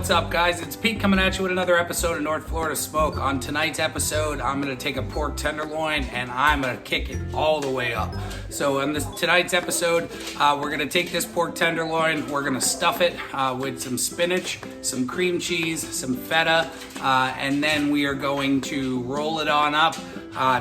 What's up, guys? It's Pete coming at you with another episode of North Florida Smoke. On tonight's episode, I'm going to take a pork tenderloin and I'm going to kick it all the way up. So on tonight's episode, we're going to take this pork tenderloin, we're going to stuff it with some spinach, some cream cheese, some feta, and then we are going to roll it on up,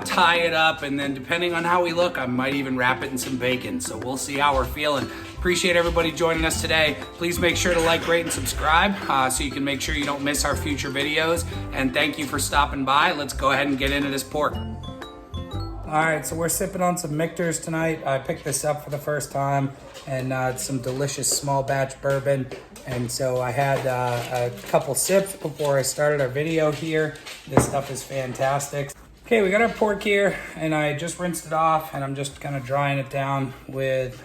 tie it up, and then depending on how we look, I might even wrap it in some bacon. So we'll see how we're feeling. Appreciate everybody joining us today. Please make sure to like, rate, and subscribe so you can make sure you don't miss our future videos. And thank you for stopping by. Let's go ahead and get into this pork. All right, so we're sipping on some Michter's tonight. I picked this up for the first time, and it's some delicious small batch bourbon. And so I had a couple sips before I started our video here. This stuff is fantastic. Okay, we got our pork here, and I just rinsed it off, and I'm just kind of drying it down with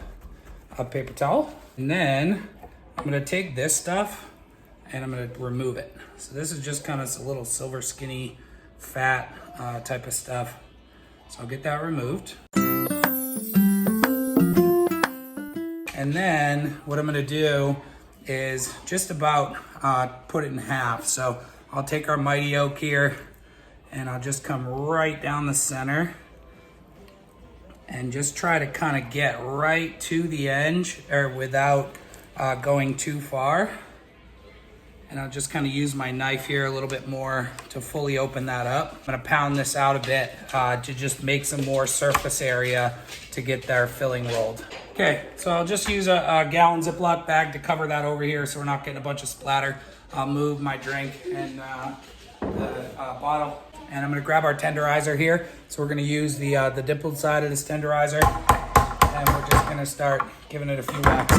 a paper towel. And then I'm gonna take this stuff and I'm gonna remove it. So this is just kind of a little silver skinny fat type of stuff. So I'll get that removed. And then what I'm gonna do is just about put it in half. So I'll take our mighty oak here and I'll just come right down the center and just try to kind of get right to the edge or without going too far. And I'll just kind of use my knife here a little bit more to fully open that up. I'm gonna pound this out a bit to just make some more surface area to get their filling rolled. Okay, so I'll just use a gallon Ziploc bag to cover that over here so we're not getting a bunch of splatter. I'll move my drink and the bottle. And I'm gonna grab our tenderizer here. So we're gonna use the dimpled side of this tenderizer, and we're just gonna start giving it a few whacks.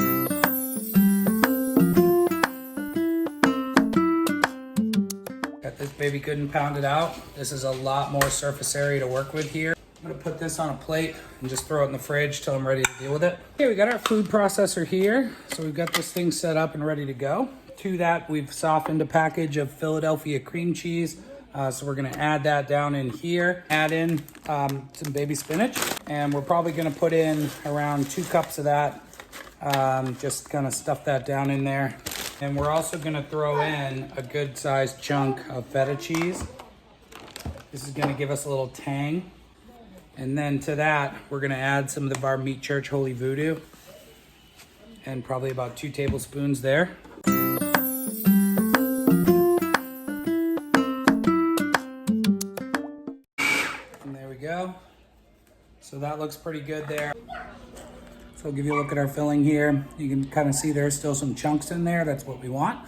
Got this baby good and pounded out. This is a lot more surface area to work with here. I'm gonna put this on a plate and just throw it in the fridge till I'm ready to deal with it. Okay, we got our food processor here. So we've got this thing set up and ready to go. To that, we've softened a package of Philadelphia cream cheese. So we're gonna add that down in here, add in some baby spinach, and we're probably gonna put in around 2 cups of that. Just kind of stuff that down in there. And we're also gonna throw in a good sized chunk of feta cheese. This is gonna give us a little tang. And then to that, we're gonna add some of our Meat Church Holy Voodoo, and probably about 2 tablespoons there. Go. So that looks pretty good there. So I'll give you a look at our filling here. You can kind of see there's still some chunks in there. That's what we want.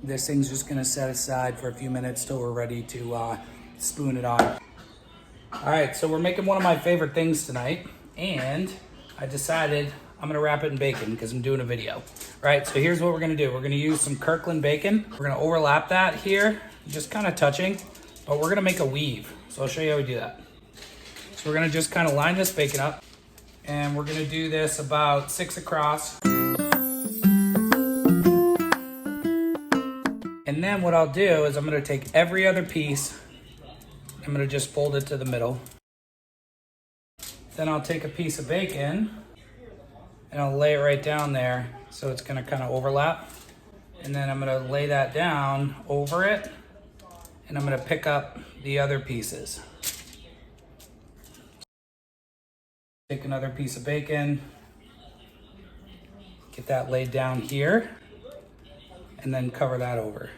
This thing's just gonna set aside for a few minutes till we're ready to spoon it on. All right, so we're making one of my favorite things tonight, and I decided I'm gonna wrap it in bacon because I'm doing a video. All right, so here's what we're gonna do. We're gonna use some Kirkland bacon. We're gonna overlap that here, just kind of touching, but we're gonna make a weave. So I'll show you how we do that. So we're gonna just kind of line this bacon up, and we're gonna do this about 6 across. And then what I'll do is I'm gonna take every other piece, I'm gonna just fold it to the middle. Then I'll take a piece of bacon and I'll lay it right down there so it's gonna kind of overlap. And then I'm gonna lay that down over it, and I'm gonna pick up the other pieces. Take another piece of bacon, get that laid down here, and then cover that over.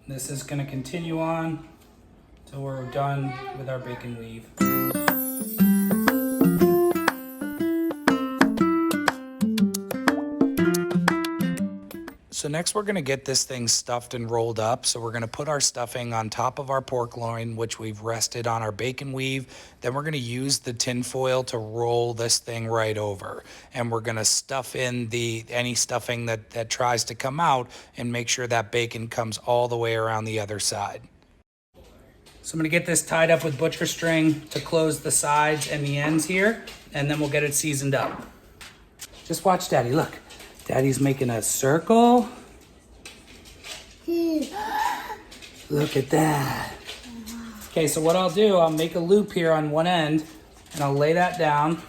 This is going to continue on till we're done with our bacon weave. So next we're gonna get this thing stuffed and rolled up. So we're gonna put our stuffing on top of our pork loin, which we've rested on our bacon weave. Then we're gonna use the tin foil to roll this thing right over. And we're gonna stuff in any stuffing that tries to come out and make sure that bacon comes all the way around the other side. So I'm gonna get this tied up with butcher string to close the sides and the ends here, and then we'll get it seasoned up. Just watch Daddy, look. Daddy's making a circle. Look at that. Okay, so what I'll do, I'll make a loop here on one end, and I'll lay that down,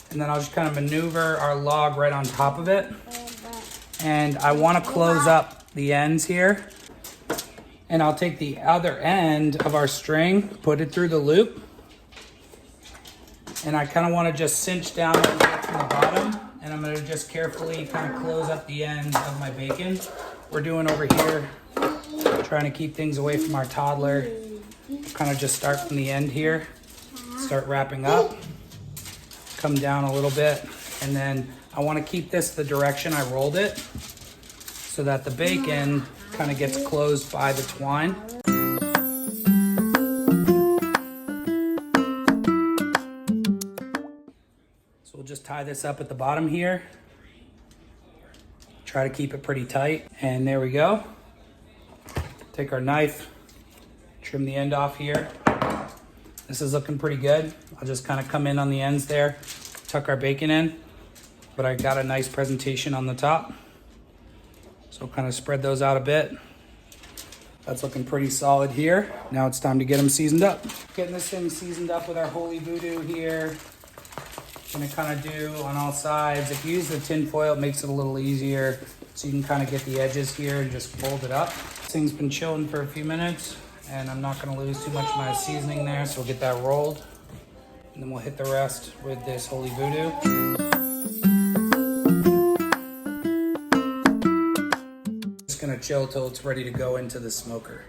and then I'll just kind of maneuver our log right on top of it, And I want to close up the ends here. And I'll take the other end of our string, put it through the loop. And I kind of want to just cinch down a little bit from the bottom. And I'm going to just carefully kind of close up the ends of my bacon. We're doing over here, trying to keep things away from our toddler. Kind of just start from the end here. Start wrapping up. Come down a little bit. And then I want to keep this the direction I rolled it, so that the bacon kind of gets closed by the twine. So we'll just tie this up at the bottom here. Try to keep it pretty tight. And there we go. Take our knife, trim the end off here. This is looking pretty good. I'll just kind of come in on the ends there, tuck our bacon in, but I got a nice presentation on the top. So kind of spread those out a bit. That's looking pretty solid here. Now it's time to get them seasoned up. Getting this thing seasoned up with our holy voodoo here. Gonna kind of do on all sides. If you use the tin foil, it makes it a little easier. So you can kind of get the edges here and just fold it up. This thing's been chilling for a few minutes, and I'm not gonna lose too much of my seasoning there, so we'll get that rolled. And then we'll hit the rest with this holy voodoo. Gonna chill till it's ready to go into the smoker.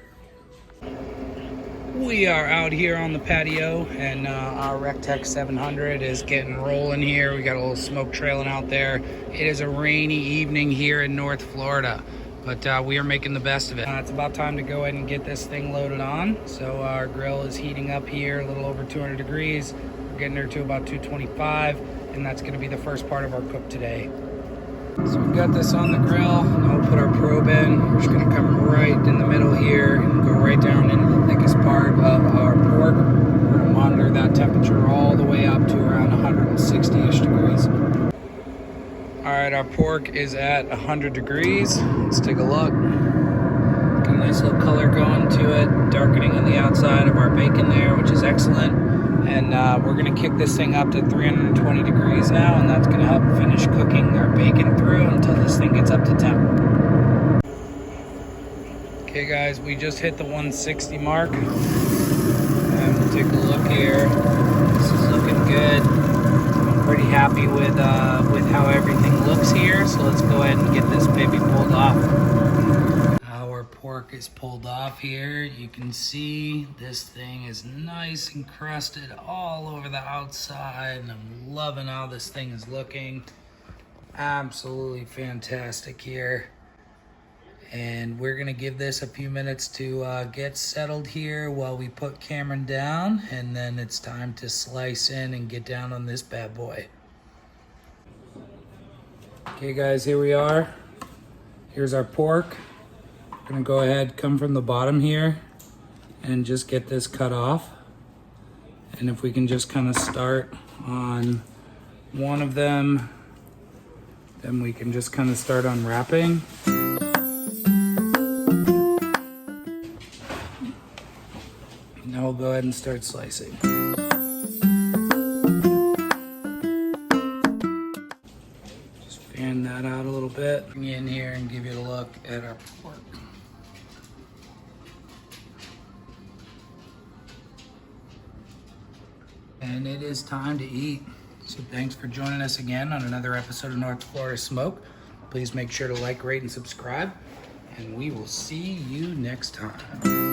We are out here on the patio, and our Rectex 700 is getting rolling here. We got a little smoke trailing out there. It is a rainy evening here in North Florida, but we are making the best of it. It's about time to go ahead and get this thing loaded on. So our grill is heating up here, a little over 200 degrees. We're getting her to about 225, and that's gonna be the first part of our cook today. So we've got this on the grill. Now we'll put our probe in. We're just gonna come right in the middle here and go right down into the thickest part of our pork. We're gonna monitor that temperature all the way up to around 160-ish degrees. All right, our pork is at 100 degrees. Let's take a look. Got a nice little color going to it, darkening on the outside of our bacon there, which is excellent. And we're gonna kick this thing up to 320 degrees now, and that's gonna help finish cooking our bacon through until this thing gets up to temp. Okay guys, we just hit the 160 mark. And we'll take a look here. This is looking good. I'm pretty happy with how everything looks here. So let's go ahead and get this baby pulled off. Our pork is pulled off here. You can see this thing is nice and crusted all over the outside, and I'm loving how this thing is looking. Absolutely fantastic here. And we're gonna give this a few minutes to get settled here while we put Cameron down, and then it's time to slice in and get down on this bad boy. Okay guys, here we are. Here's our pork. We're gonna go ahead, come from the bottom here and just get this cut off. And if we can just kind of start on one of them, then we can just kind of start unwrapping. Now we'll go ahead and start slicing. Just fan that out a little bit. Bring you in here and give you a look at our pork. And it is time to eat. So thanks for joining us again on another episode of North Florida Smoke. Please make sure to like, rate, and subscribe, and we will see you next time.